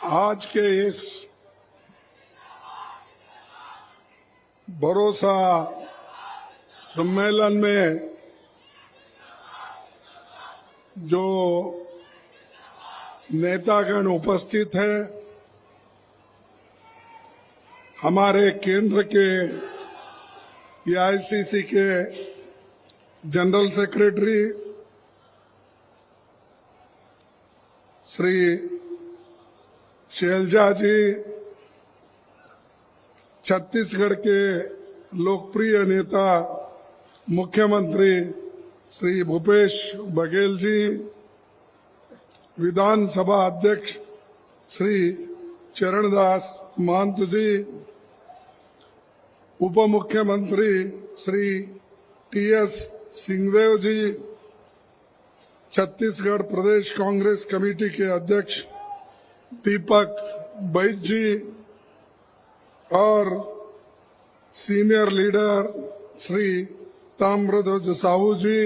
आज के इस भरोसा सम्मेलन में जो नेतागण उपस्थित हैं, हमारे केंद्र के एआईसीसी के जनरल सेक्रेटरी श्री शैलजा जी, छत्तीसगढ़ के लोकप्रिय नेता मुख्यमंत्री श्री भूपेश बघेल जी, विधानसभा अध्यक्ष श्री चरणदास महंत जी, उप मुख्यमंत्री श्री टीएस सिंहदेव जी, छत्तीसगढ़ प्रदेश कांग्रेस कमेटी के अध्यक्ष दीपक बैज जी और सीनियर लीडर श्री ताम्रध्वज साहू जी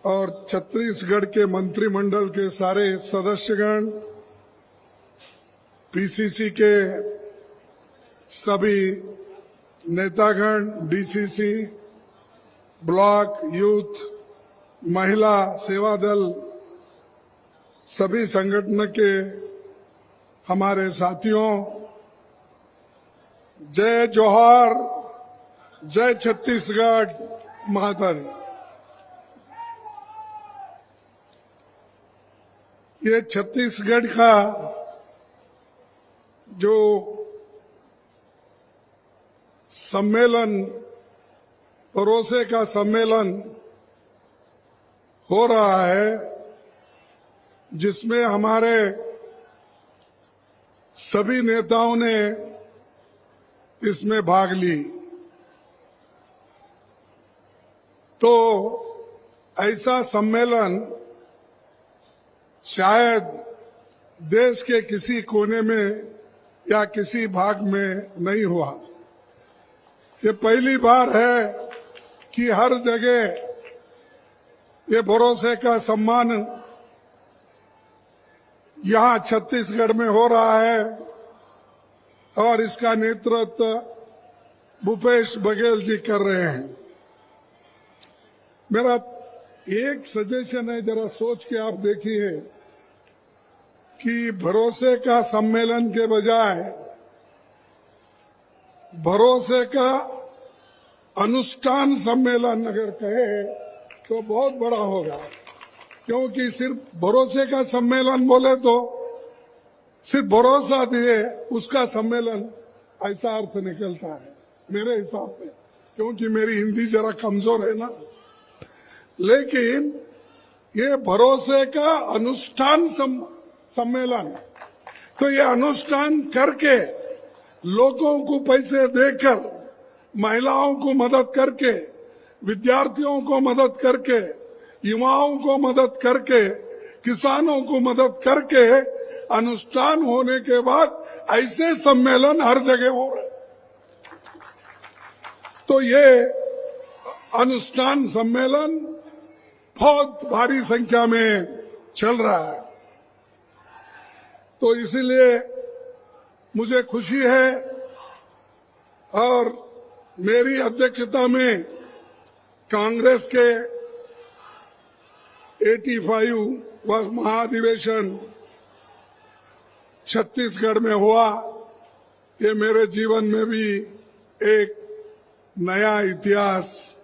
और छत्तीसगढ़ के मंत्रिमंडल के सारे सदस्यगण, पीसीसी के सभी नेतागण, डीसीसी, ब्लॉक, यूथ, महिला सेवा दल, सभी संगठन के हमारे साथियों, जय जोहार, जय छत्तीसगढ़ मातरम। ये छत्तीसगढ़ का जो सम्मेलन, भरोसे का सम्मेलन हो रहा है, जिसमें हमारे सभी नेताओं ने इसमें भाग ली, तो ऐसा सम्मेलन शायद देश के किसी कोने में या किसी भाग में नहीं हुआ। ये पहली बार है कि हर जगह ये भरोसे का सम्मान यहाँ छत्तीसगढ़ में हो रहा है और इसका नेतृत्व भूपेश बघेल जी कर रहे हैं। मेरा एक सजेशन है, जरा सोच के आप देखिए कि भरोसे का सम्मेलन के बजाय भरोसे का अनुष्ठान सम्मेलन अगर कहे तो बहुत बड़ा होगा, क्योंकि सिर्फ भरोसे का सम्मेलन बोले तो सिर्फ भरोसा दिए उसका सम्मेलन, ऐसा अर्थ निकलता है मेरे हिसाब में, क्योंकि मेरी हिंदी जरा कमजोर है ना। लेकिन ये भरोसे का अनुष्ठान सम्मेलन, तो ये अनुष्ठान करके लोगों को पैसे देकर, महिलाओं को मदद करके, विद्यार्थियों को मदद करके, युवाओं को मदद करके, किसानों को मदद करके अनुष्ठान होने के बाद ऐसे सम्मेलन हर जगह हो रहे। तो ये अनुष्ठान सम्मेलन बहुत भारी संख्या में चल रहा है, तो इसीलिए मुझे खुशी है और मेरी अध्यक्षता में कांग्रेस के 85वां महाधिवेशन छत्तीसगढ़ में हुआ। ये मेरे जीवन में भी एक नया इतिहास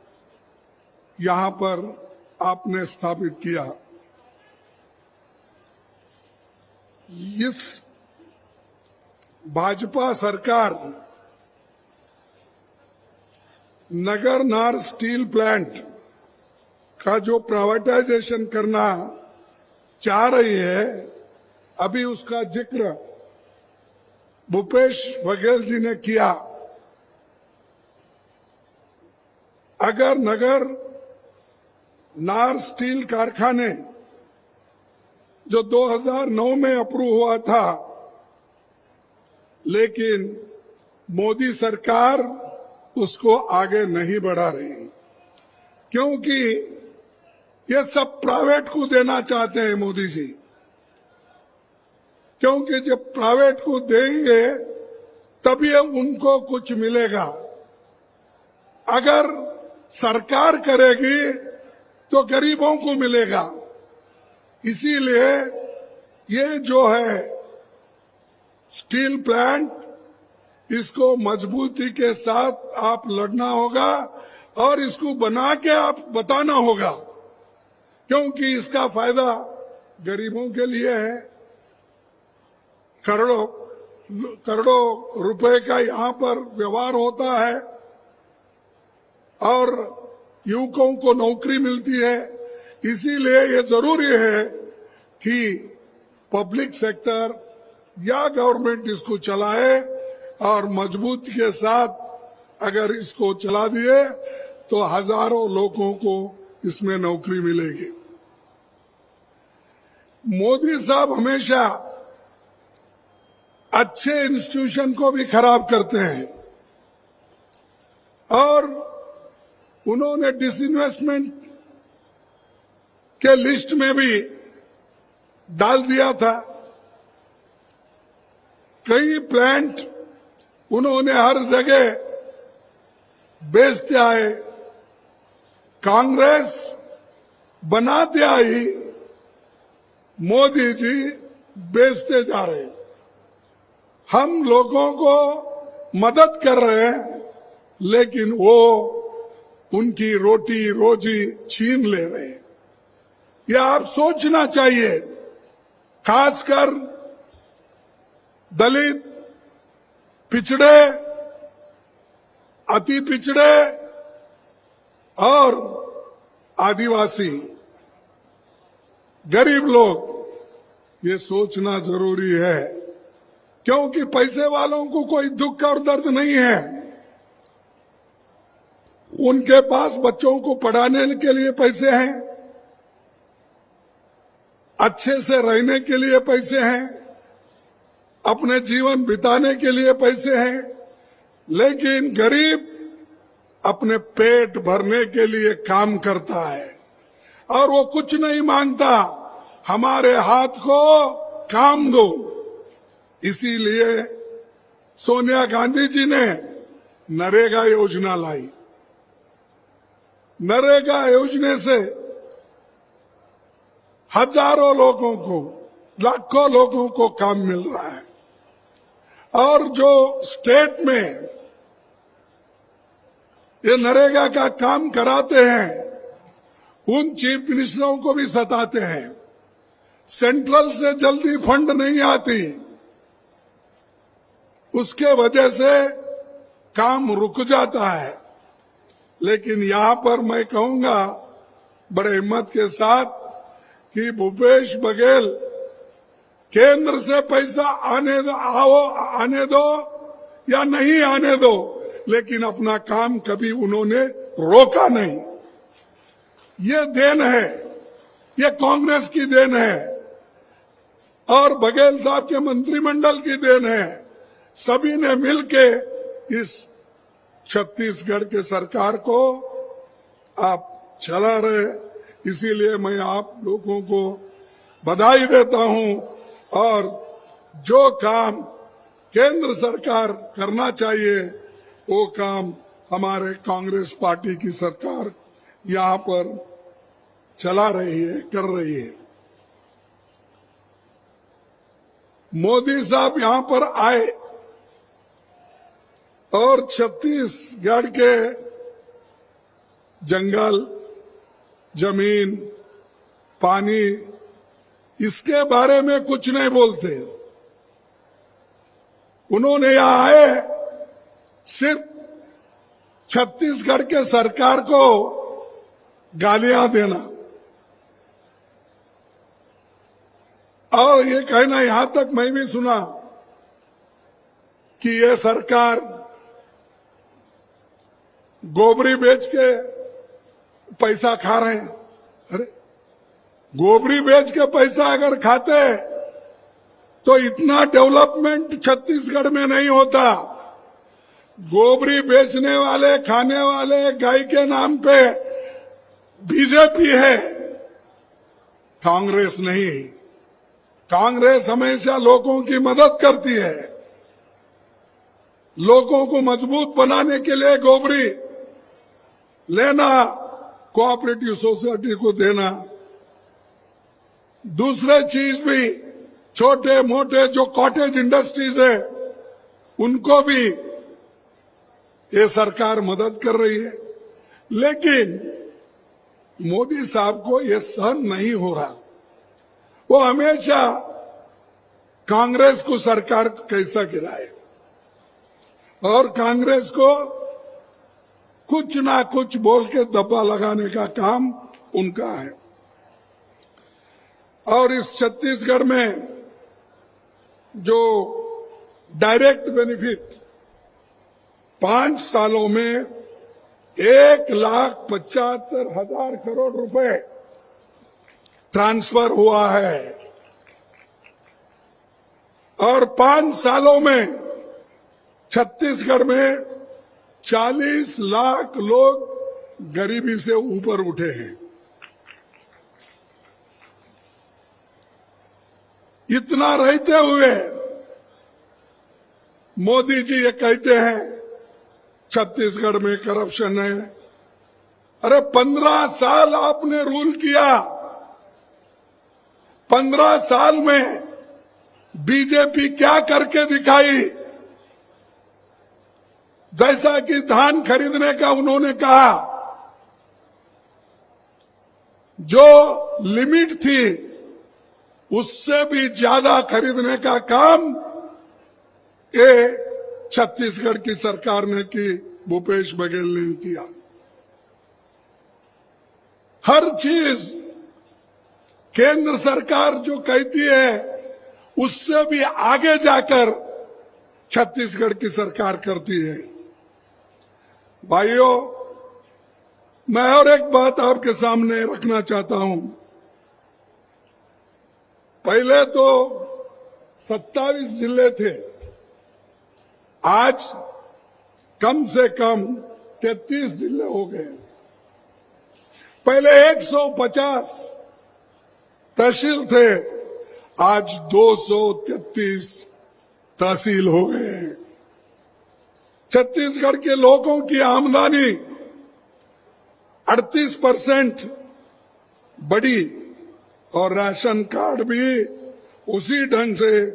यहाँ पर आपने स्थापित किया। इस भाजपा सरकार नगर नार स्टील प्लांट का जो प्राइवेटाइजेशन करना चाह रही है, अभी उसका जिक्र भूपेश बघेल जी ने किया। अगर नगर नार स्टील कारखाने जो 2009 में अप्रूव हुआ था, लेकिन मोदी सरकार उसको आगे नहीं बढ़ा रही, क्योंकि ये सब प्राइवेट को देना चाहते हैं मोदी जी। क्योंकि जब प्राइवेट को देंगे तभी उनको कुछ मिलेगा। अगर सरकार करेगी तो गरीबों को मिलेगा। इसीलिए ये जो है स्टील प्लांट, इसको मजबूती के साथ आप लड़ना होगा और इसको बना के आप बताना होगा, क्योंकि इसका फायदा गरीबों के लिए है। करोड़ों करोड़ों रुपए का यहाँ पर व्यवहार होता है और युवकों को नौकरी मिलती है। इसीलिए ये जरूरी है कि पब्लिक सेक्टर या गवर्नमेंट इसको चलाए और मजबूती के साथ अगर इसको चला दिए तो हजारों लोगों को इसमें नौकरी मिलेगी। मोदी साहब हमेशा अच्छे इंस्टीट्यूशन को भी खराब करते हैं और उन्होंने डिसइन्वेस्टमेंट के लिस्ट में भी डाल दिया था। कई प्लांट उन्होंने हर जगह बेचते आए, कांग्रेस बनाते आई, मोदी जी बेचते जा रहे। हम लोगों को मदद कर रहे हैं लेकिन वो उनकी रोटी रोजी छीन ले रहे हैं। ये आप सोचना चाहिए, खासकर दलित, पिछड़े, अति पिछड़े और आदिवासी गरीब लोग, ये सोचना जरूरी है, क्योंकि पैसे वालों को कोई दुख और दर्द नहीं है। उनके पास बच्चों को पढ़ाने के लिए पैसे हैं, अच्छे से रहने के लिए पैसे हैं, अपने जीवन बिताने के लिए पैसे हैं, लेकिन गरीब अपने पेट भरने के लिए काम करता है और वो कुछ नहीं मांगता, हमारे हाथ को काम दो। इसीलिए सोनिया गांधी जी ने नरेगा योजना लाई। नरेगा योजना से हजारों लोगों को, लाखों लोगों को काम मिल रहा है और जो स्टेट में ये नरेगा का काम कराते हैं उन चीफ मिनिस्टरों को भी सताते हैं। सेंट्रल से जल्दी फंड नहीं आती, उसके वजह से काम रुक जाता है। लेकिन यहां पर मैं कहूंगा बड़े हिम्मत के साथ कि भूपेश बघेल, केंद्र से पैसा आने दो या नहीं आने दो, लेकिन अपना काम कभी उन्होंने रोका नहीं। ये देन है, ये कांग्रेस की देन है और बघेल साहब के मंत्रिमंडल की देन है। सभी ने मिलके इस छत्तीसगढ़ के सरकार को आप चला रहे। इसीलिए मैं आप लोगों को बधाई देता हूं और जो काम केंद्र सरकार करना चाहिए वो काम हमारे कांग्रेस पार्टी की सरकार यहां पर चला रही है, कर रही है। मोदी साहब यहां पर आए और छत्तीसगढ़ के जंगल, जमीन, पानी, इसके बारे में कुछ नहीं बोलते। उन्होंने यहां आए सिर्फ छत्तीसगढ़ के सरकार को गालियां देना और ये कहना, यहां तक मैं भी सुना कि ये सरकार गोबरी बेच के पैसा खा रहे हैं। अरे गोबरी बेच के पैसा अगर खाते तो इतना डेवलपमेंट छत्तीसगढ़ में नहीं होता। गोबरी बेचने वाले, खाने वाले गाय के नाम पे बीजेपी है, कांग्रेस नहीं। कांग्रेस हमेशा लोगों की मदद करती है, लोगों को मजबूत बनाने के लिए गोबरी लेना, कोऑपरेटिव सोसाइटी को देना, दूसरे चीज भी छोटे मोटे जो कॉटेज इंडस्ट्रीज है उनको भी ये सरकार मदद कर रही है। लेकिन मोदी साहब को ये सहन नहीं हो रहा। वो हमेशा कांग्रेस को सरकार कैसा गिराए और कांग्रेस को कुछ ना कुछ बोल के दब्बा लगाने का काम उनका है। और इस छत्तीसगढ़ में जो डायरेक्ट बेनिफिट 5 सालों में 1,75,000 करोड़ रुपए ट्रांसफर हुआ है और 5 सालों में छत्तीसगढ़ में 40 लाख लोग गरीबी से ऊपर उठे हैं। इतना रहते हुए मोदी जी ये कहते हैं छत्तीसगढ़ में करप्शन है। अरे 15 साल आपने रूल किया, 15 साल में बीजेपी क्या करके दिखाई? जैसा कि धान खरीदने का उन्होंने कहा, जो लिमिट थी उससे भी ज्यादा खरीदने का काम ये छत्तीसगढ़ की सरकार ने की, भूपेश बघेल ने किया। हर चीज केंद्र सरकार जो कहती है उससे भी आगे जाकर छत्तीसगढ़ की सरकार करती है। भाइयों, मैं और एक बात आपके सामने रखना चाहता हूं। पहले तो 27 जिले थे, आज कम से कम 33 जिले हो गए। पहले 150 तहसील थे, आज 233 तहसील हो गए हैं। छत्तीसगढ़ के लोगों की आमदनी 38% बढ़ी और राशन कार्ड भी उसी ढंग से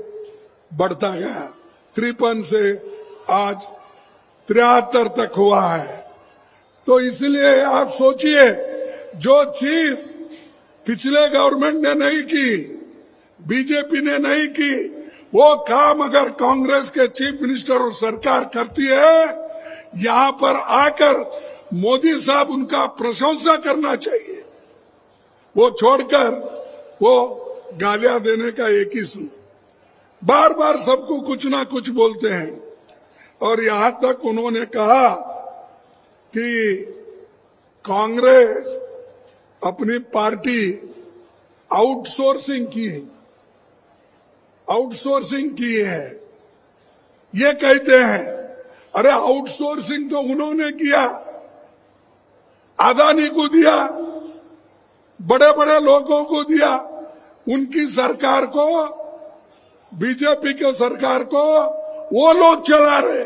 बढ़ता गया। 53 से आज 73 तक हुआ है। तो इसलिए आप सोचिए, जो चीज पिछले गवर्नमेंट ने नहीं की, बीजेपी ने नहीं की, वो काम अगर कांग्रेस के चीफ मिनिस्टर और सरकार करती है, यहां पर आकर मोदी साहब उनका प्रशंसा करना चाहिए। वो छोड़कर वो गालियां देने का एक ही सुन, बार बार सबको कुछ ना कुछ बोलते हैं। और यहां तक उन्होंने कहा कि कांग्रेस अपनी पार्टी आउटसोर्सिंग की है। ये कहते हैं, अरे आउटसोर्सिंग तो उन्होंने किया, अदानी को दिया, बड़े बड़े लोगों को दिया, उनकी सरकार को, बीजेपी के सरकार को वो लोग चला रहे।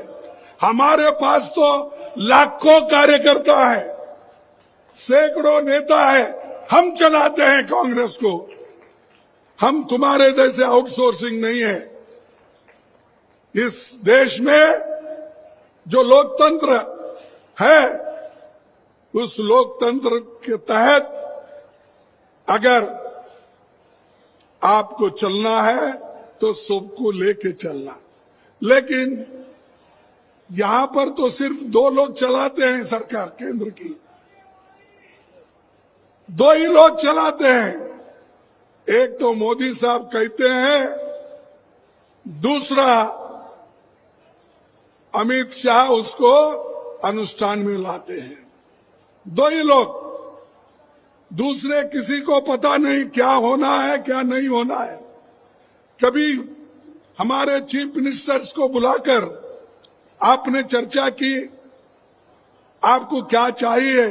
हमारे पास तो लाखों कार्यकर्ता है, सैकड़ों नेता है, हम चलाते हैं कांग्रेस को। हम तुम्हारे जैसे आउटसोर्सिंग नहीं है। इस देश में जो लोकतंत्र है, उस लोकतंत्र के तहत अगर आपको चलना है तो सबको लेके चलना। लेकिन यहां पर तो सिर्फ 2 लोग चलाते हैं सरकार केंद्र की, 2 ही लोग चलाते हैं। एक तो मोदी साहब कहते हैं, दूसरा अमित शाह उसको अनुष्ठान में लाते हैं। 2 ही लोग, दूसरे किसी को पता नहीं क्या होना है क्या नहीं होना है। कभी हमारे चीफ मिनिस्टर्स को बुलाकर आपने चर्चा की, आपको क्या चाहिए,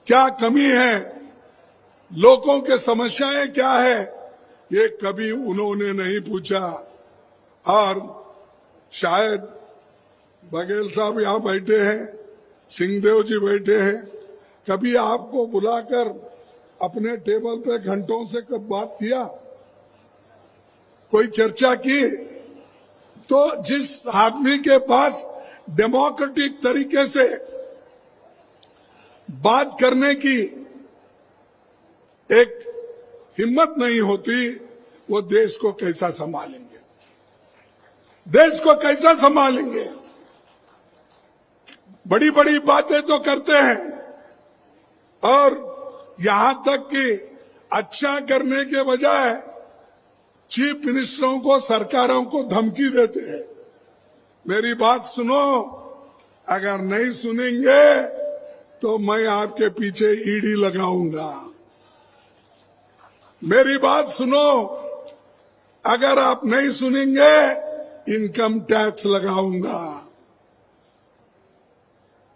क्या कमी है, लोगों के समस्याएं क्या है, ये कभी उन्होंने नहीं पूछा। और शायद बघेल साहब यहाँ बैठे हैं, सिंहदेव जी बैठे हैं, कभी आपको बुलाकर अपने टेबल पे घंटों से कब बात किया, कोई चर्चा की? तो जिस आदमी के पास डेमोक्रेटिक तरीके से बात करने की एक हिम्मत नहीं होती, वो देश को कैसा संभालेंगे? देश को कैसा संभालेंगे? बड़ी बड़ी बातें तो करते हैं और यहां तक कि अच्छा करने के बजाय चीफ मिनिस्टरों को, सरकारों को धमकी देते हैं। मेरी बात सुनो, अगर नहीं सुनेंगे तो मैं आपके पीछे ईडी लगाऊंगा। मेरी बात सुनो, अगर आप नहीं सुनेंगे इनकम टैक्स लगाऊंगा।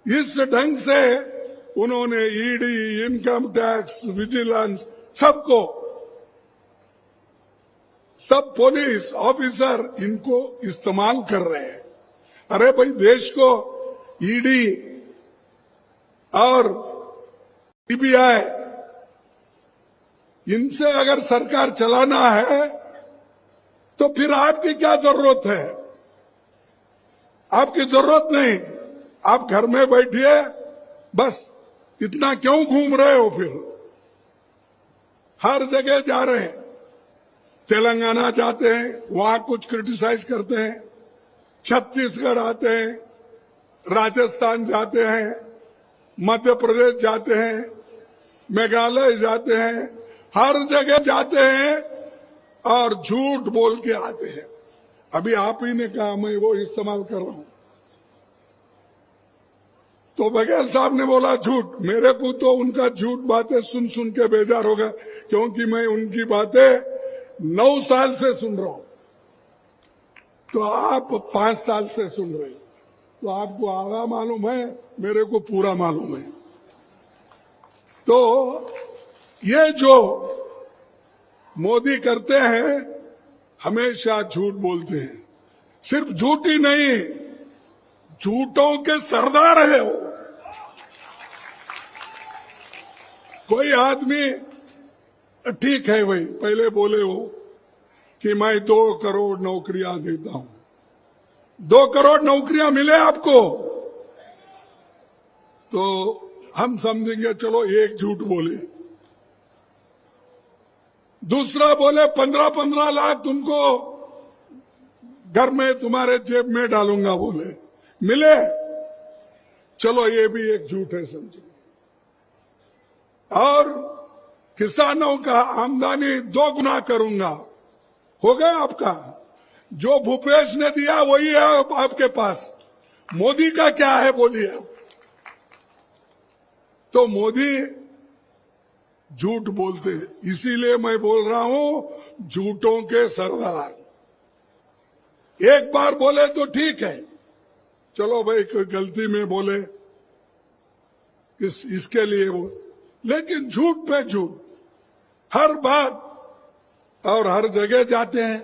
इस ढंग से उन्होंने ईडी, इनकम टैक्स, विजिलेंस, सबको, सब पुलिस ऑफिसर इनको इस्तेमाल कर रहे हैं। अरे भाई, देश को ईडी और सीबीआई, इनसे अगर सरकार चलाना है तो फिर आपकी क्या जरूरत है? आपकी जरूरत नहीं। आप घर में बैठिए, बस इतना क्यों घूम रहे हो? फिर हर जगह जा रहे हैं। तेलंगाना जाते हैं, वहां कुछ क्रिटिसाइज करते हैं, छत्तीसगढ़ आते हैं, राजस्थान जाते हैं, मध्य प्रदेश जाते हैं, मेघालय जाते हैं, हर जगह जाते हैं और झूठ बोल के आते हैं। अभी आप ही ने कहा, मैं वो इस्तेमाल कर रहा हूं, तो बघेल साहब ने बोला झूठ। मेरे को तो उनका झूठ बातें सुन सुन के बेजार हो गया, क्योंकि मैं उनकी बातें 9 साल से सुन रहा हूं, तो आप 5 साल से सुन रहे हो, तो आपको आधा मालूम है, मेरे को पूरा मालूम है। तो ये जो मोदी करते हैं, हमेशा झूठ बोलते हैं। सिर्फ झूठ ही नहीं, झूठों के सरदार है वो। कोई आदमी, ठीक है भाई, पहले बोले वो कि मैं 2 करोड़ नौकरियां देता हूं। 2 करोड़ नौकरियां मिले आपको तो हम समझेंगे चलो एक झूठ बोले। दूसरा बोले 15-15 लाख तुमको घर में तुम्हारे जेब में डालूंगा, बोले मिले, चलो ये भी एक झूठ है समझे। और किसानों का आमदनी 2 गुना करूंगा, हो गया आपका। जो भूपेश ने दिया वही है आपके पास। मोदी का क्या है बोलिए आप? तो मोदी झूठ बोलते हैं, इसीलिए मैं बोल रहा हूं झूठों के सरदार। एक बार बोले तो ठीक है, चलो भाई कोई गलती में बोले इसके लिए वो, लेकिन झूठ पे झूठ, हर बात और हर जगह जाते हैं।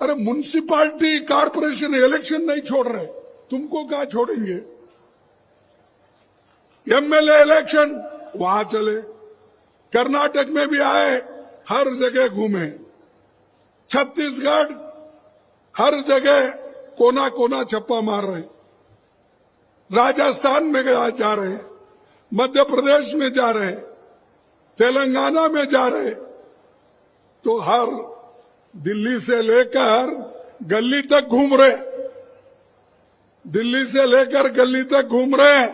अरे म्युनिसिपैलिटी कारपोरेशन इलेक्शन नहीं छोड़ रहे, तुमको क्या छोड़ेंगे? एमएलए इलेक्शन वहां चले, कर्नाटक में भी आए, हर जगह घूमे, छत्तीसगढ़ हर जगह कोना कोना छप्पा मार रहे, राजस्थान में जा रहे, मध्य प्रदेश में जा रहे, तेलंगाना में जा रहे, तो हर दिल्ली से लेकर गली तक घूम रहे, दिल्ली से लेकर गली तक घूम रहे,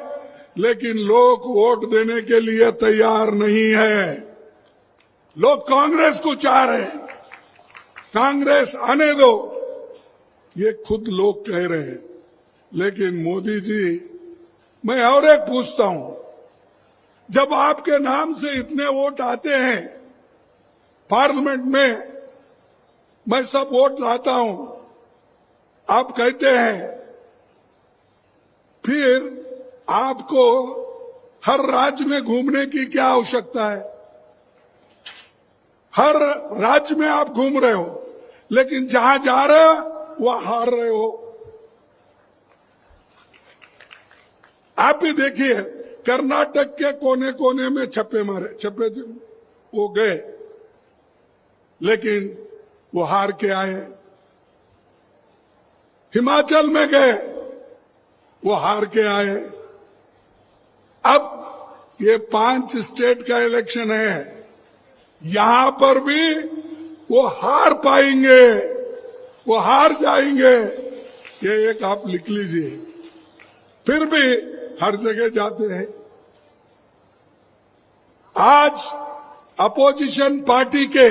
लेकिन लोग वोट देने के लिए तैयार नहीं है। लोग कांग्रेस को चाह रहे हैं, कांग्रेस आने दो, ये खुद लोग कह रहे हैं। लेकिन मोदी जी, मैं और एक पूछता हूं, जब आपके नाम से इतने वोट आते हैं पार्लियामेंट में, मैं सब वोट लाता हूं, आप कहते हैं, फिर आपको हर राज्य में घूमने की क्या आवश्यकता है? हर राज्य में आप घूम रहे हो, लेकिन जहां जा रहे हो वहां हार रहे हो। आप भी देखिए, कर्नाटक के कोने कोने में छप्पे वो गए, लेकिन वो हार के आए। हिमाचल में गए, वो हार के आए। अब ये 5 स्टेट का इलेक्शन है, यहां पर भी वो हार पाएंगे, वो हार जाएंगे, ये एक आप लिख लीजिए। फिर भी हर जगह जाते हैं। आज अपोजिशन पार्टी के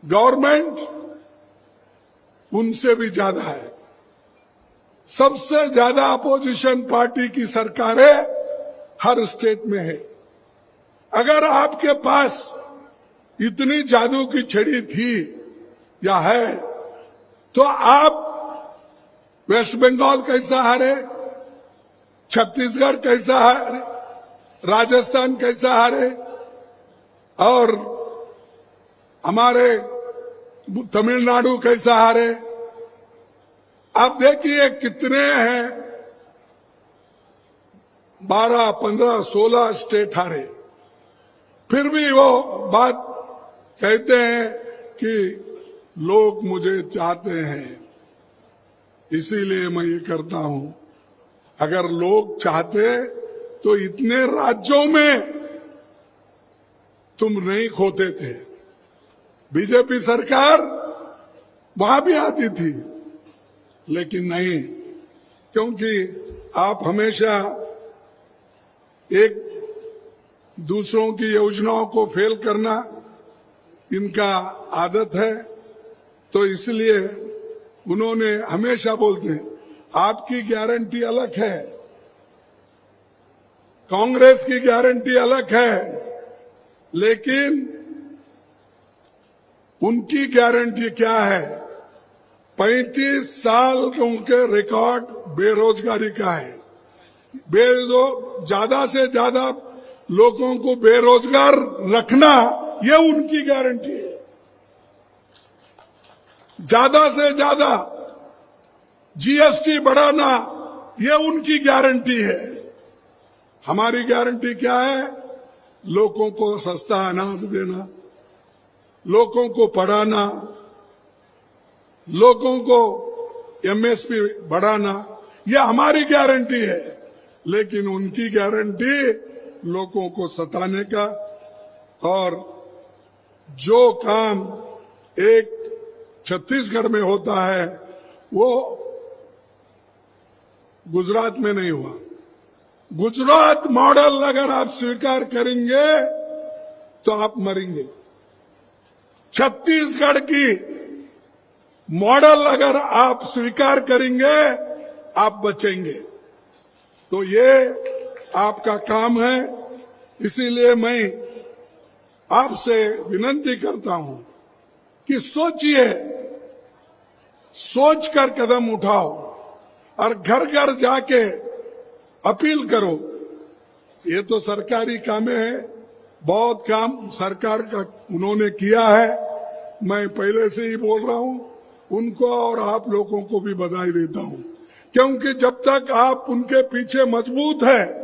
गवर्नमेंट उनसे भी ज्यादा है। सबसे ज्यादा अपोजिशन पार्टी की सरकारें हर स्टेट में है। अगर आपके पास इतनी जादू की छड़ी थी या है, तो आप वेस्ट बंगाल कैसा हारे, छत्तीसगढ़ कैसा हारे, राजस्थान कैसा हारे, और हमारे तमिलनाडु कैसा हारे। आप देखिए कितने हैं, 12, 15, 16 स्टेट हारे। फिर भी वो बात कहते हैं कि लोग मुझे चाहते हैं, इसीलिए मैं ये करता हूं। अगर लोग चाहते तो इतने राज्यों में तुम नहीं खोते थे। बीजेपी सरकार वहां भी आती थी, लेकिन नहीं, क्योंकि आप हमेशा एक दूसरों की योजनाओं को फेल करना इनका आदत है। तो इसलिए उन्होंने हमेशा बोलते हैं आपकी गारंटी अलग है, कांग्रेस की गारंटी अलग है, लेकिन उनकी गारंटी क्या है? 35 साल उनके रिकॉर्ड बेरोजगारी का है। ज्यादा से ज्यादा लोगों को बेरोजगार रखना, ये उनकी गारंटी है। ज्यादा से ज्यादा जीएसटी बढ़ाना, ये उनकी गारंटी है। हमारी गारंटी क्या है? लोगों को सस्ता अनाज देना, लोगों को पढ़ाना, लोगों को एमएसपी बढ़ाना, यह हमारी गारंटी है। लेकिन उनकी गारंटी लोगों को सताने का, और जो काम एक छत्तीसगढ़ में होता है वो गुजरात में नहीं हुआ। गुजरात मॉडल अगर आप स्वीकार करेंगे तो आप मरेंगे। छत्तीसगढ़ की मॉडल अगर आप स्वीकार करेंगे आप बचेंगे। तो ये आपका काम है। इसीलिए मैं आपसे विनती करता हूं कि सोचिए, सोचकर कदम उठाओ और घर घर जाके अपील करो। ये तो सरकारी काम है, बहुत काम सरकार का उन्होंने किया है। मैं पहले से ही बोल रहा हूं, उनको और आप लोगों को भी बधाई देता हूं, क्योंकि जब तक आप उनके पीछे मजबूत है,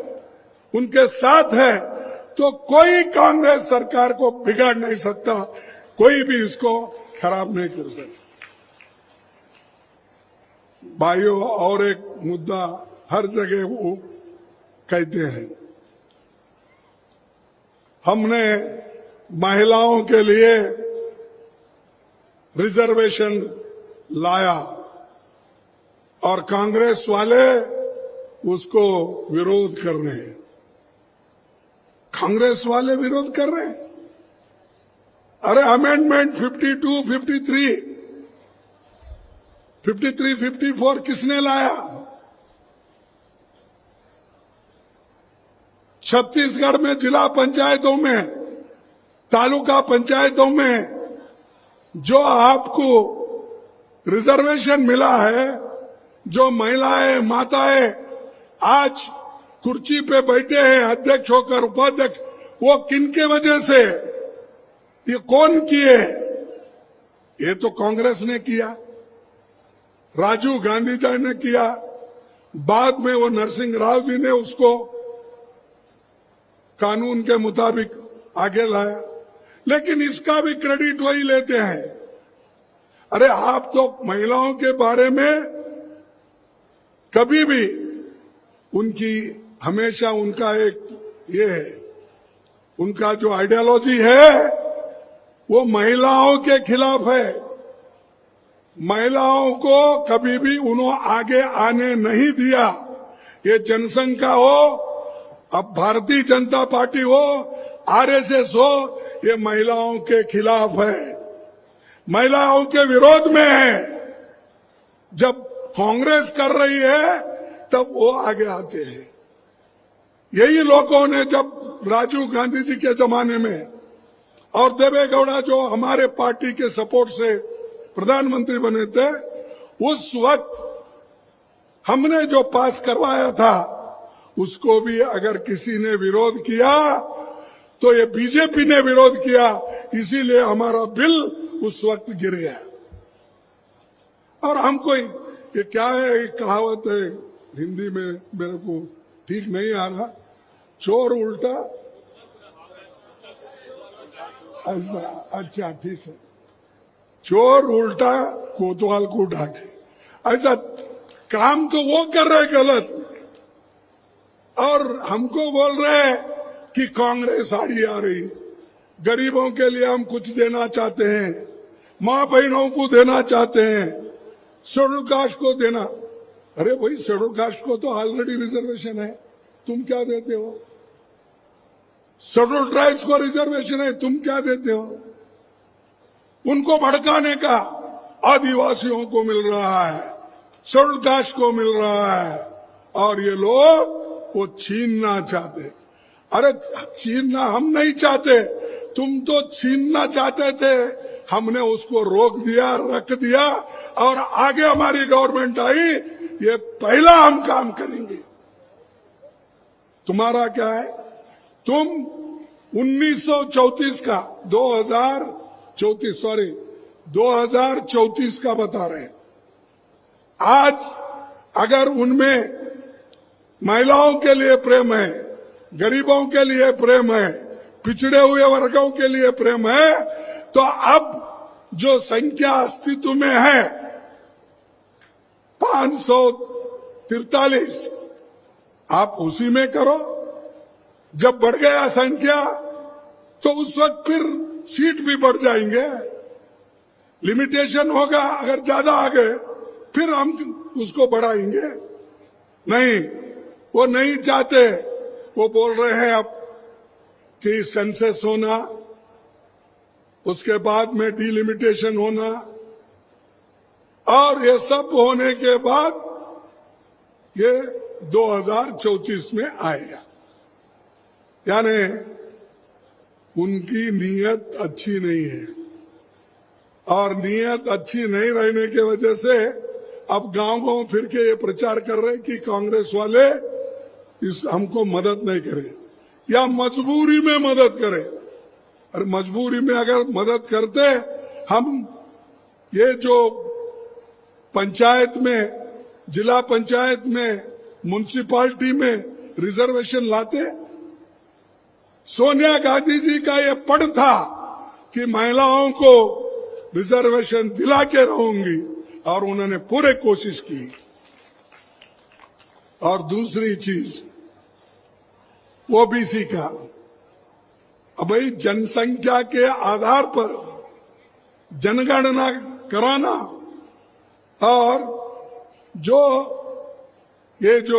उनके साथ है, तो कोई कांग्रेस सरकार को बिगाड़ नहीं सकता, कोई भी इसको खराब नहीं कर सकता। भाइयों, और एक मुद्दा हर जगह वो कहते हैं, हमने महिलाओं के लिए रिजर्वेशन लाया और कांग्रेस वाले उसको विरोध कर रहे हैं। कांग्रेस वाले विरोध कर रहे हैं। अरे अमेंडमेंट 52, 53, 54 किसने लाया? छत्तीसगढ़ में जिला पंचायतों में, तालुका पंचायतों में जो आपको रिजर्वेशन मिला है, जो महिलाएं, माताएं आज कुर्सी पे बैठे हैं अध्यक्ष होकर, उपाध्यक्ष, वो किनके वजह से? ये कौन किए? ये तो कांग्रेस ने किया, राजीव गांधी जी ने किया, बाद में वो नरसिंह राव जी ने उसको कानून के मुताबिक आगे लाया, लेकिन इसका भी क्रेडिट वही लेते हैं। अरे आप तो महिलाओं के बारे में कभी भी उनकी, हमेशा उनका एक ये है, उनका जो आइडियोलॉजी है वो महिलाओं के खिलाफ है। महिलाओं को कभी भी उन्होंने आगे आने नहीं दिया। ये जनसंघ का हो, अब भारतीय जनता पार्टी हो, आरएसएस हो, ये महिलाओं के खिलाफ है, महिलाओं के विरोध में है। जब कांग्रेस कर रही है तब वो आगे आते हैं। यही लोगों ने जब राजीव गांधी जी के जमाने में और देवेगौड़ा जो हमारे पार्टी के सपोर्ट से प्रधानमंत्री बने थे, उस वक्त हमने जो पास करवाया था उसको भी अगर किसी ने विरोध किया तो ये बीजेपी ने विरोध किया, इसीलिए हमारा बिल उस वक्त गिर गया। और हमको ये क्या है, एक कहावत है हिंदी में, मेरे को ठीक नहीं आ रहा, चोर उल्टा, ऐसा, अच्छा ठीक है, चोर उल्टा कोतवाल को ढाके, ऐसा काम तो वो कर रहे गलत, और हमको बोल रहे कि कांग्रेस आड़ी आ रही। गरीबों के लिए हम कुछ देना चाहते हैं, माँ बहनों को देना चाहते हैं, शेड्यूल कास्ट को देना। अरे भाई, शेड्यूल कास्ट को तो ऑलरेडी रिजर्वेशन है, तुम क्या देते हो? शेड्यूल ट्राइब्स को रिजर्वेशन है, तुम क्या देते हो? उनको भड़काने का आदिवासियों को मिल रहा है, शेड्यूल कास्ट को मिल रहा है, और ये लोग वो छीनना चाहते। अरे छीनना हम नहीं चाहते, तुम तो छीनना चाहते थे, हमने उसको रोक दिया, रख दिया, और आगे हमारी गवर्नमेंट आई, ये पहला हम काम करेंगे। तुम्हारा क्या है? तुम 1934 का 2034 का बता रहे हैं। आज अगर उनमें महिलाओं के लिए प्रेम है, गरीबों के लिए प्रेम है, पिछड़े हुए वर्गों के लिए प्रेम है, तो अब जो संख्या अस्तित्व में है 543, आप उसी में करो। जब बढ़ गया संख्या तो उस वक्त फिर सीट भी बढ़ जाएंगे, लिमिटेशन होगा, अगर ज्यादा आ गए फिर हम उसको बढ़ाएंगे। नहीं, वो नहीं चाहते। वो बोल रहे हैं अब कि सेंसस होना, उसके बाद में डिलिमिटेशन होना, और ये सब होने के बाद ये 2034 में आएगा। यानी उनकी नीयत अच्छी नहीं है, और नीयत अच्छी नहीं रहने की वजह से अब गांव-गांव फिर के ये प्रचार कर रहे कि कांग्रेस वाले इस हमको मदद नहीं करे या मजबूरी में मदद करे। और मजबूरी में अगर मदद करते, हम ये जो पंचायत में, जिला पंचायत में, म्युनिसिपालिटी में रिजर्वेशन लाते। सोनिया गांधी जी का ये पड़ था कि महिलाओं को रिजर्वेशन दिला के रहूंगी, और उन्होंने पूरे कोशिश की। और दूसरी चीज ओबीसी का, अब भाई जनसंख्या के आधार पर जनगणना कराना, और ये जो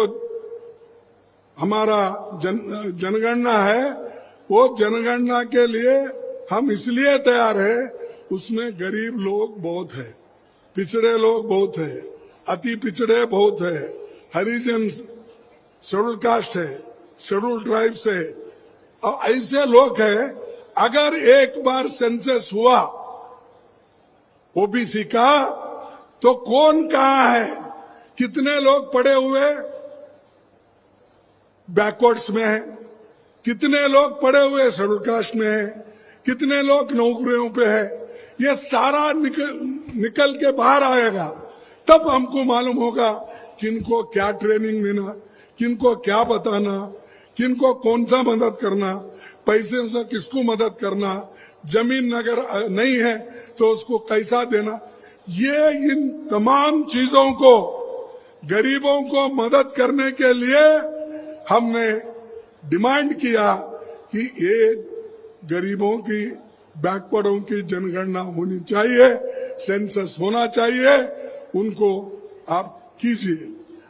हमारा जनगणना है, वो जनगणना के लिए हम इसलिए तैयार है, उसमें गरीब लोग बहुत है, पिछड़े लोग बहुत है, अति पिछड़े बहुत है, हरिजन, शेड्यूल कास्ट है, शेड्यूल ट्राइब्स है, और ऐसे लोग हैं। अगर एक बार सेंसस हुआ ओबीसी का, तो कौन कहाँ है, कितने लोग पड़े हुए बैकवर्ड्स में है, कितने लोग पड़े हुए शेड्यूल कास्ट में है, कितने लोग नौकरियों पे है, ये सारा निकल के बाहर आएगा। तब हमको मालूम होगा किनको क्या ट्रेनिंग देना, किनको क्या बताना, किनको कौन सा मदद करना, पैसे से किसको मदद करना, जमीन अगर नहीं है तो उसको कैसा देना। ये इन तमाम चीजों को, गरीबों को मदद करने के लिए हमने डिमांड किया कि ये गरीबों की, बैकवर्डों की जनगणना होनी चाहिए, सेंसस होना चाहिए, उनको आप कीजिए।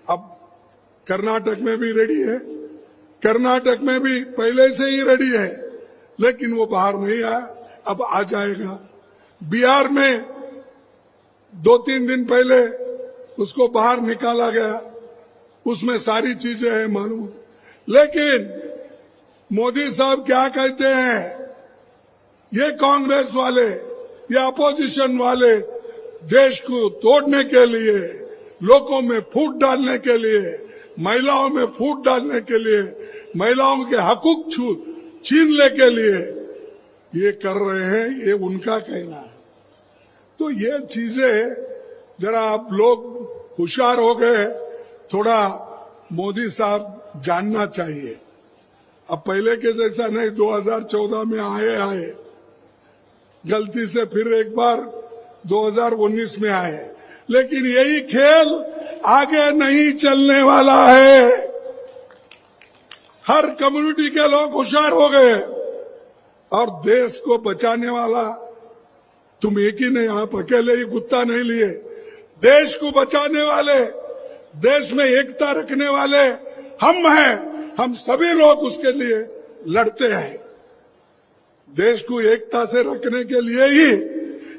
अब कर्नाटक में भी रेडी है, कर्नाटक में भी पहले से ही रेडी है, लेकिन वो बाहर नहीं आया, अब आ जाएगा। बिहार में 2-3 दिन पहले उसको बाहर निकाला गया, उसमें सारी चीजें हैं मालूम। लेकिन मोदी साहब क्या कहते हैं, ये कांग्रेस वाले, ये अपोजिशन वाले देश को तोड़ने के लिए, लोगों में फूट डालने के लिए, महिलाओं में फूट डालने के लिए, महिलाओं के हकूक छीनने के लिए ये कर रहे हैं, ये उनका कहना है। तो ये चीजें जरा आप लोग होशियार हो गए, थोड़ा मोदी साहब जानना चाहिए। अब पहले के जैसा नहीं, 2014 में आए गलती से फिर एक बार 2019 में आए, लेकिन यही खेल आगे नहीं चलने वाला है। हर कम्युनिटी के लोग होशियार हो गए और देश को बचाने वाला तुम एक ही नहीं, आप अकेले ही गुत्ता नहीं लिए। देश को बचाने वाले, देश में एकता रखने वाले हम हैं, हम सभी लोग उसके लिए लड़ते हैं। देश को एकता से रखने के लिए ही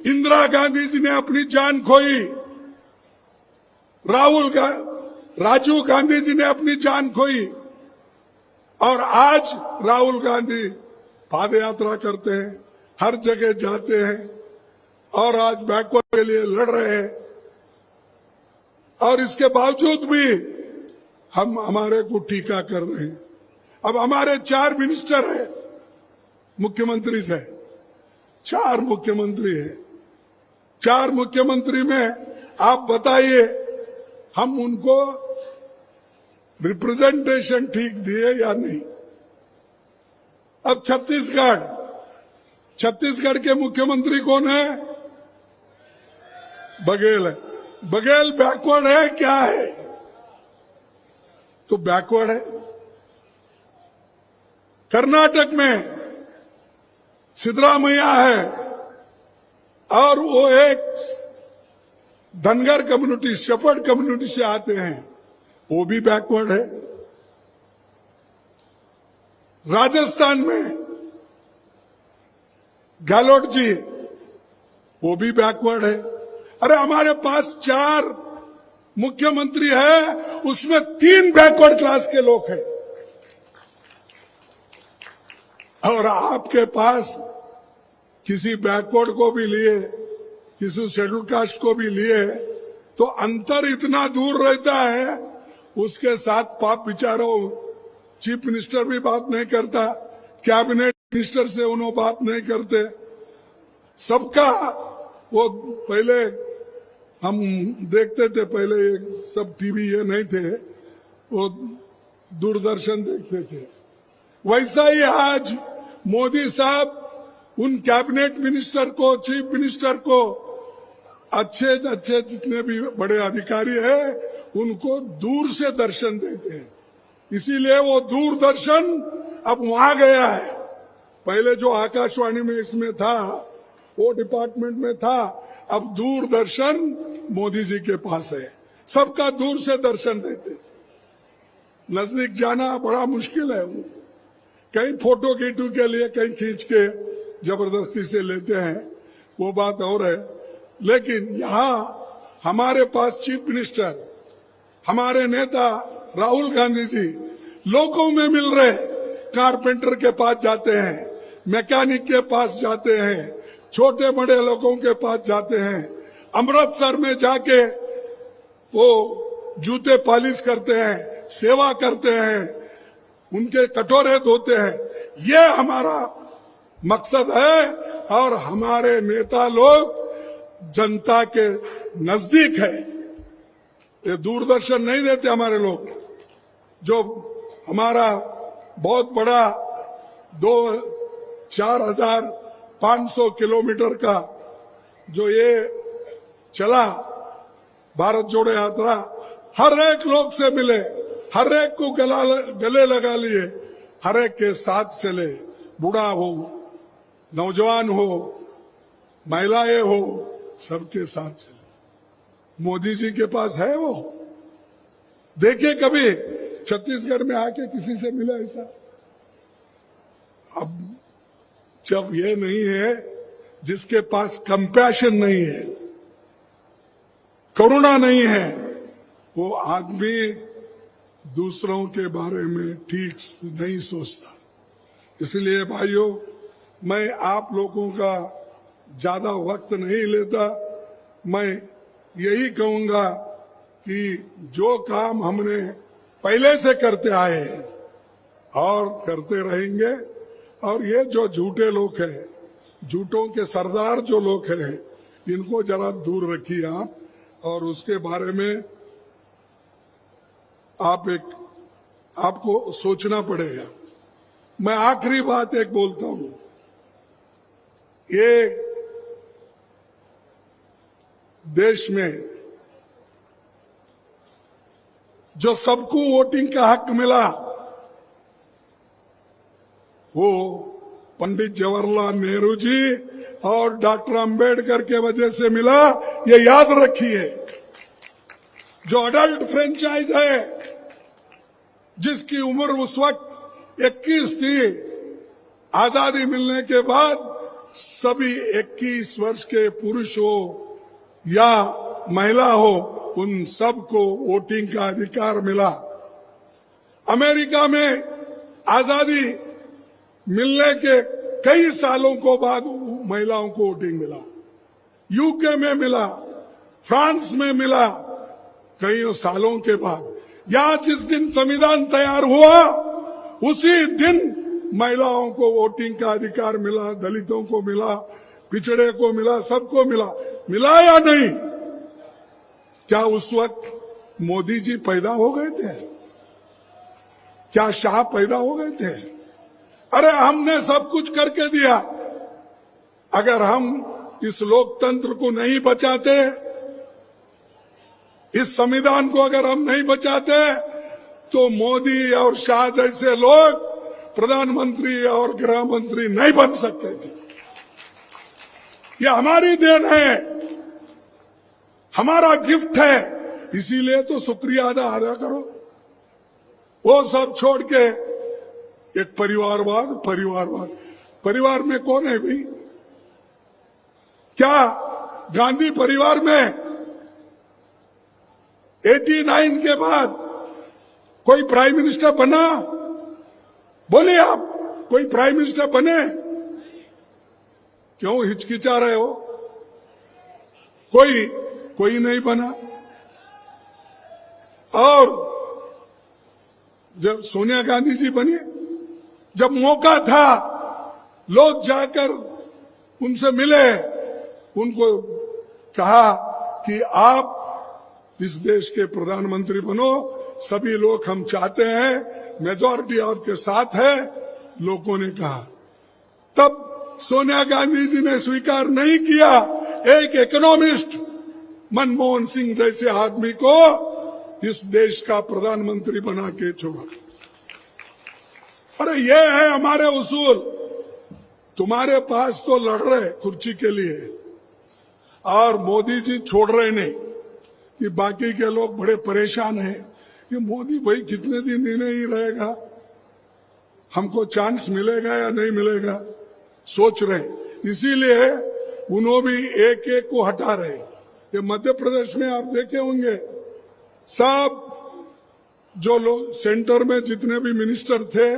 इंदिरा गांधी जी ने अपनी जान खोई, राजीव गांधी जी ने अपनी जान खोई, और आज राहुल गांधी पाद यात्रा करते हैं, हर जगह जाते हैं और आज बैकवर्ड के लिए लड़ रहे हैं। और इसके बावजूद भी हम हमारे को टीका कर रहे हैं। अब हमारे 4 मिनिस्टर है, मुख्यमंत्री से 4 मुख्यमंत्री है। 4 मुख्यमंत्री में आप बताइए हम उनको रिप्रेजेंटेशन ठीक दिए या नहीं। अब छत्तीसगढ़ के मुख्यमंत्री कौन है? बघेल है। बघेल बैकवर्ड है क्या है? तो बैकवर्ड है। कर्नाटक में सिद्धरामैया है और वो एक धनगर कम्युनिटी, शेपर्ड कम्युनिटी से आते हैं, वो भी बैकवर्ड है। राजस्थान में गहलोत जी, वो भी बैकवर्ड है। अरे हमारे पास 4 मुख्यमंत्री है, उसमें 3 बैकवर्ड क्लास के लोग हैं। और आपके पास किसी बैकवर्ड को भी लिए, किसी शेड्यूल कास्ट को भी लिए, तो अंतर इतना दूर रहता है, उसके साथ पाप विचारों, चीफ मिनिस्टर भी बात नहीं करता, कैबिनेट मिनिस्टर से उन्होंने बात नहीं करते। सबका वो पहले हम देखते थे, पहले सब टीवी ये नहीं थे, वो दूरदर्शन देखते थे। वैसा ही आज मोदी साहब उन कैबिनेट मिनिस्टर को, चीफ मिनिस्टर को, अच्छे जितने भी बड़े अधिकारी हैं, उनको दूर से दर्शन देते हैं। इसीलिए वो दूरदर्शन अब वहां गया है। पहले जो आकाशवाणी में इसमें था, वो डिपार्टमेंट में था, अब दूरदर्शन मोदी जी के पास है। सबका दूर से दर्शन देते, नजदीक जाना बड़ा मुश्किल है। कहीं फोटो कीटू के लिए कहीं खींच के जबरदस्ती से लेते हैं, वो बात और है। लेकिन यहाँ हमारे पास चीफ मिनिस्टर, हमारे नेता राहुल गांधी जी लोगों में मिल रहे, कारपेंटर के पास जाते हैं, मैकेनिक के पास जाते हैं, छोटे बड़े लोगों के पास जाते हैं, अमृतसर में जाके वो जूते पॉलिश करते हैं, सेवा करते हैं, उनके कटोरे धोते हैं। ये हमारा मकसद है, और हमारे नेता लोग जनता के नजदीक है। ये दूरदर्शन नहीं देते हमारे लोग। जो हमारा बहुत बड़ा 4,500 किलोमीटर का जो ये चला भारत जोड़ो यात्रा, हर एक लोग से मिले, हर एक को गले लगा लिए, हर एक के साथ चले, बूढ़ा हो, नौजवान हो, महिलाएं हो, सबके साथ चले। मोदी जी के पास है वो? देखिए कभी छत्तीसगढ़ में आके किसी से मिला ऐसा? अब जब ये नहीं है, जिसके पास कंपैशन नहीं है, करुणा नहीं है, वो आदमी दूसरों के बारे में ठीक नहीं सोचता। इसलिए भाइयों, मैं आप लोगों का ज्यादा वक्त नहीं लेता। मैं यही कहूंगा कि जो काम हमने पहले से करते आए हैं और करते रहेंगे, और ये जो झूठे लोग हैं, झूठों के सरदार जो लोग हैं, इनको जरा दूर रखिए आप, और उसके बारे में आपको सोचना पड़ेगा। मैं आखिरी बात एक बोलता हूं, ये देश में जो सबको वोटिंग का हक मिला, वो पंडित जवाहरलाल नेहरू जी और डॉक्टर अंबेडकर के वजह से मिला, ये याद रखिए। जो अडल्ट फ्रेंचाइज है, जिसकी उम्र उस वक्त 21 थी, आजादी मिलने के बाद सभी 21 वर्ष के पुरुष हो या महिला हो, उन सबको वोटिंग का अधिकार मिला। अमेरिका में आजादी मिलने के कई सालों को बाद महिलाओं को वोटिंग मिला, यूके में मिला, फ्रांस में मिला, कई सालों के बाद। या जिस दिन संविधान तैयार हुआ, उसी दिन महिलाओं को वोटिंग का अधिकार मिला, दलितों को मिला, पिछड़े को मिला, सबको मिला। मिला या नहीं? क्या उस वक्त मोदी जी पैदा हो गए थे? क्या शाह पैदा हो गए थे? अरे हमने सब कुछ करके दिया। अगर हम इस लोकतंत्र को नहीं बचाते, इस संविधान को अगर हम नहीं बचाते, तो मोदी और शाह जैसे लोग प्रधानमंत्री और गृह मंत्री नहीं बन सकते थे। ये हमारी देन है, हमारा गिफ्ट है। इसीलिए तो शुक्रिया अदा करो। वो सब छोड़ के एक परिवारवाद परिवार में कौन है भाई? क्या गांधी परिवार में 89 के बाद कोई प्राइम मिनिस्टर बना? बोलिए आप, कोई प्राइम मिनिस्टर बने? क्यों हिचकिचा रहे हो? कोई नहीं बना। और जब सोनिया गांधी जी बनी, जब मौका था, लोग जाकर उनसे मिले, उनको कहा कि आप इस देश के प्रधानमंत्री बनो, सभी लोग हम चाहते हैं, मेजॉरिटी आपके साथ है, लोगों ने कहा। तब सोनिया गांधी जी ने स्वीकार नहीं किया। एक इकोनॉमिस्ट मनमोहन सिंह जैसे आदमी को इस देश का प्रधानमंत्री बना के छोड़ा। अरे ये है हमारे उसूल। तुम्हारे पास तो लड़ रहे कुर्सी के लिए, और मोदी जी छोड़ रहे नहीं कि बाकी के लोग बड़े परेशान हैं कि मोदी भाई कितने दिन ही नहीं रहेगा, हमको चांस मिलेगा या नहीं मिलेगा, सोच रहे। इसीलिए उन्होंने भी एक एक को हटा रहे। ये मध्य प्रदेश में आप देखे होंगे, सब जो लोग सेंटर में जितने भी मिनिस्टर थे,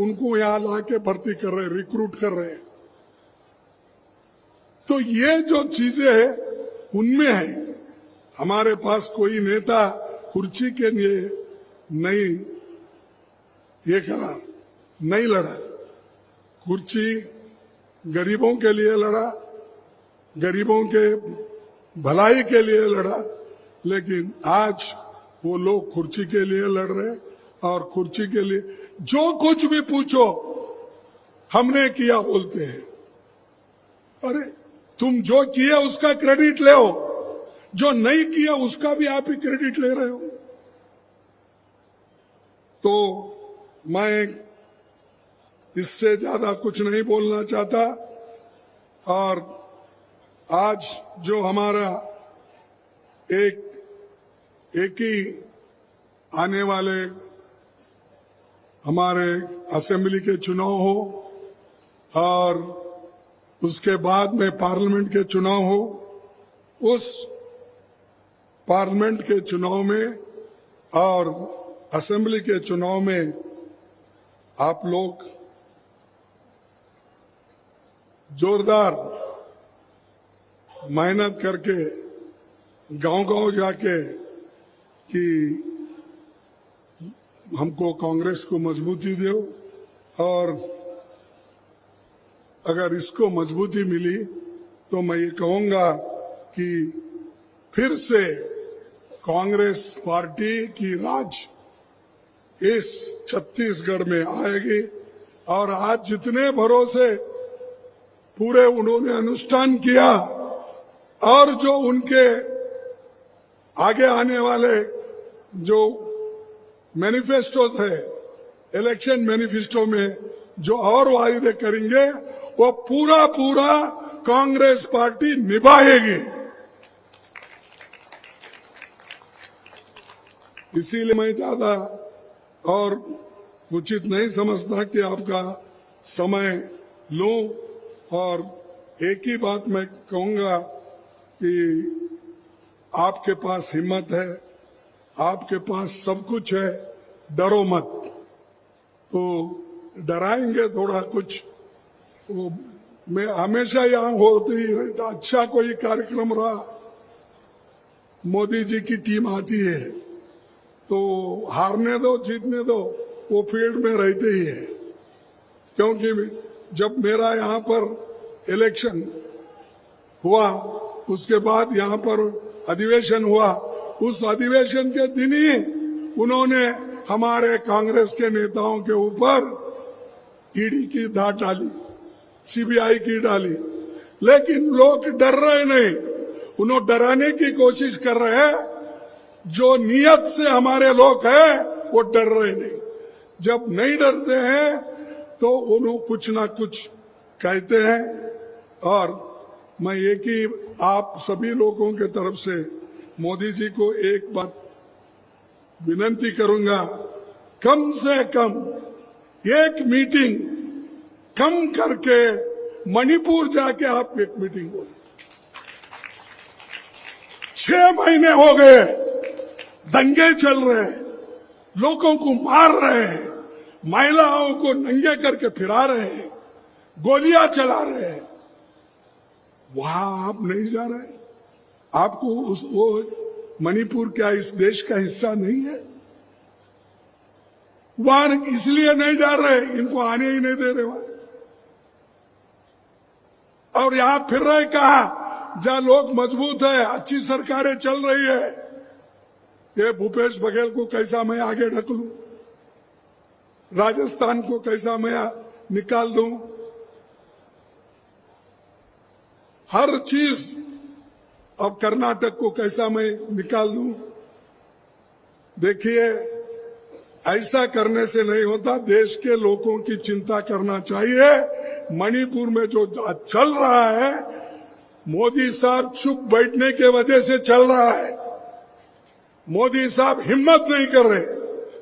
उनको यहां लाके भर्ती कर रहे, रिक्रूट कर रहे। तो ये जो चीजें है, उनमें है। हमारे पास कोई नेता कुर्सी के लिए नहीं ये करा, नहीं लड़ा। कुर्सी गरीबों के लिए लड़ा, गरीबों के भलाई के लिए लड़ा, लेकिन आज वो लोग कुर्सी के लिए लड़ रहे और कुर्सी के लिए जो कुछ भी पूछो हमने किया बोलते हैं। अरे तुम जो किया उसका क्रेडिट ले, जो नहीं किया उसका भी आप ही क्रेडिट ले रहे हो। तो मैं इससे ज्यादा कुछ नहीं बोलना चाहता। और आज जो हमारा एक ही आने वाले हमारे असेंबली के चुनाव हो और उसके बाद में पार्लियामेंट के चुनाव हो, उस पार्लियामेंट के चुनाव में और असेंबली के चुनाव में आप लोग जोरदार मेहनत करके गांव-गांव जाके कि हमको कांग्रेस को मजबूती दो, और अगर इसको मजबूती मिली तो मैं ये कहूंगा कि फिर से कांग्रेस पार्टी की राज इस छत्तीसगढ़ में आएगी। और आज जितने भरोसे पूरे उन्होंने अनुष्ठान किया और जो उनके आगे आने वाले जो मैनिफेस्टोस है, इलेक्शन मैनिफेस्टो में जो और वायदे करेंगे वो पूरा कांग्रेस पार्टी निभाएगी। इसीलिए मैं ज्यादा और उचित नहीं समझता कि आपका समय लूं, और एक ही बात मैं कहूंगा कि आपके पास हिम्मत है, आपके पास सब कुछ है, डरो मत। तो डराएंगे थोड़ा कुछ, वो मैं हमेशा यहाँ होती ही रहता। अच्छा कोई कार्यक्रम रहा, मोदी जी की टीम आती है तो हारने दो जीतने दो, वो फील्ड में रहते ही है। क्योंकि जब मेरा यहाँ पर इलेक्शन हुआ, उसके बाद यहाँ पर अधिवेशन हुआ, उस अधिवेशन के दिन ही उन्होंने हमारे कांग्रेस के नेताओं के ऊपर ईडी की धार डाली, सीबीआई की डाली, लेकिन लोग डर रहे नहीं। उन्होंने डराने की कोशिश कर रहे हैं। जो नियत से हमारे लोग हैं वो डर रहे नहीं। जब नहीं डरते हैं तो उन्होंने कुछ ना कुछ कहते हैं। और मैं एक ही आप सभी लोगों के तरफ से मोदी जी को एक बात विनती करूंगा, कम से कम एक मीटिंग कम करके मणिपुर जाके आप एक मीटिंग बोले। 6 महीने हो गए, दंगे चल रहे हैं, लोगों को मार रहे हैं, महिलाओं को नंगे करके फिरा रहे हैं, गोलियां चला रहे हैं। वहां आप नहीं जा रहे? आपको वो मणिपुर क्या इस देश का हिस्सा नहीं है? वहां इसलिए नहीं जा रहे, इनको आने ही नहीं दे रहे वहां। और यहां फिर रहे कहा जहां लोग मजबूत है, अच्छी सरकारें चल रही है। ये भूपेश बघेल को कैसा मैं आगे ढकलूं, राजस्थान को कैसा मैं निकाल दूं, हर चीज। अब कर्नाटक को कैसा मैं निकाल दूं। देखिए, ऐसा करने से नहीं होता। देश के लोगों की चिंता करना चाहिए। मणिपुर में जो चल रहा है, मोदी साहब चुप बैठने के वजह से चल रहा है। मोदी साहब हिम्मत नहीं कर रहे।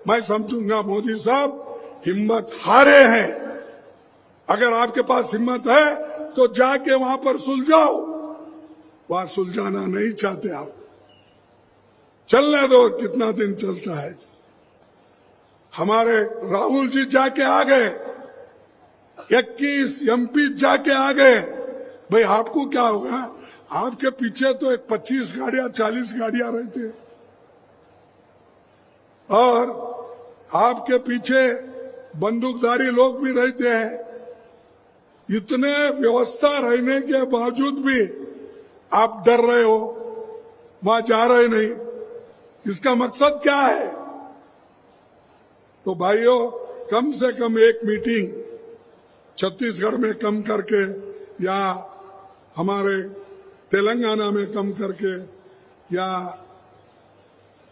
मैं समझूंगा मोदी साहब हिम्मत हारे हैं। अगर आपके पास हिम्मत है तो जाके वहां पर सुलझाओ। वहां सुलझाना नहीं चाहते आप, चलने दो, कितना दिन चलता है। हमारे राहुल जी जाके आ गए, 21 एमपी जाके आ गए। भाई आपको क्या होगा? आपके पीछे तो एक 25 गाड़ियां 40 गाड़ियां रहती है, और आपके पीछे बंदूकधारी लोग भी रहते हैं। इतने व्यवस्था रहने के बावजूद भी आप डर रहे हो, वहां जा रहे नहीं, इसका मकसद क्या है? तो भाइयों, कम से कम एक मीटिंग छत्तीसगढ़ में कम करके या हमारे तेलंगाना में कम करके या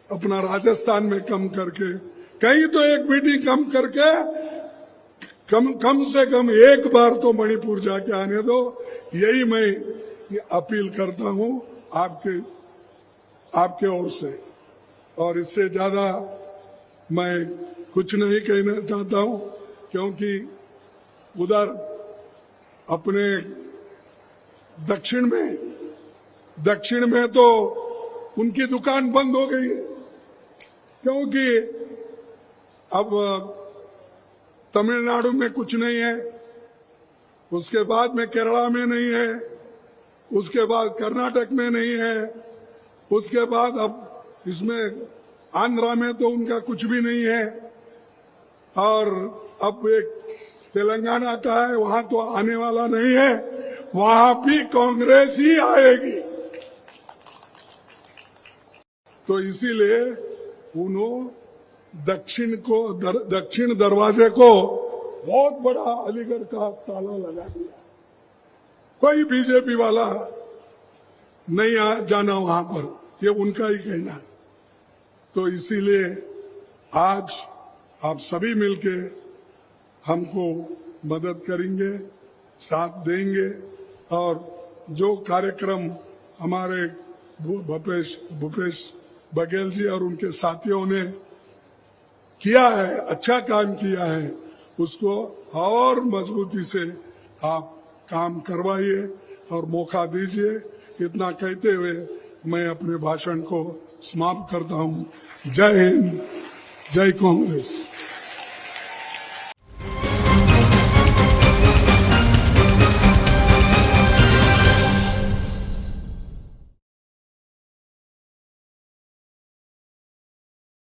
अपना राजस्थान में कम करके कहीं तो एक मीटिंग कम करके कम से कम एक बार तो मणिपुर जाके आने दो। यही मैं ये अपील करता हूं आपके ओर से, और इससे ज्यादा मैं कुछ नहीं कहना चाहता हूं, क्योंकि उधर अपने दक्षिण में तो उनकी दुकान बंद हो गई है, क्योंकि अब तमिलनाडु में कुछ नहीं है, उसके बाद में केरला में नहीं है, उसके बाद कर्नाटक में नहीं है, उसके बाद अब इसमें आंध्रा में तो उनका कुछ भी नहीं है, और अब एक तेलंगाना का है, वहां तो आने वाला नहीं है, वहां भी कांग्रेस ही आएगी। तो इसीलिए उन्होंने दक्षिण दरवाजे को बहुत बड़ा अलीगढ़ का ताला लगा दिया। कोई बीजेपी वाला नहीं जाना वहां पर, ये उनका ही कहना है। तो इसीलिए आज आप सभी मिलके हमको मदद करेंगे, साथ देंगे, और जो कार्यक्रम हमारे भूपेश बघेल जी और उनके साथियों ने किया है, अच्छा काम किया है, उसको और मजबूती से आप काम करवाइए और मौका दीजिए। इतना कहते हुए मैं अपने भाषण को समाप्त करता हूं। जय हिंद, जय कांग्रेस।